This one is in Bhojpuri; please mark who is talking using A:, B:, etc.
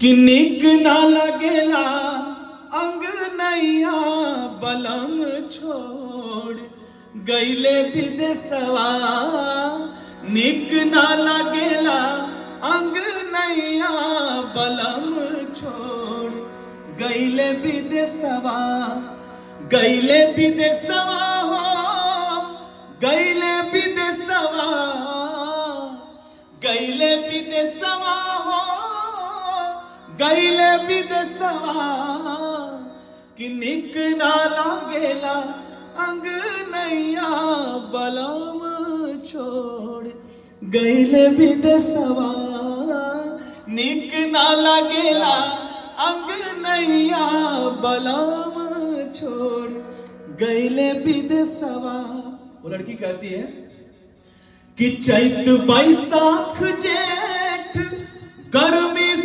A: कि निक ना लगेला अंग नैया बलम छोड़ गईले विदेशवा। निक ना लगेला अंग नैया बलम छोड़ गईले विदेशवा। गईले विदेशवा हो गईले विदेशवा। गईले विदेशवा हो गईले विदेशवा। कि निक ना लागेला अंग नैया बलम छोड़ गईले विदेशवा। निक ना लागेला अंग नैया बलम छोड़ गईले विदेशवा। वो लड़की कहती है कि चैत बैसाख जेठ गर्मी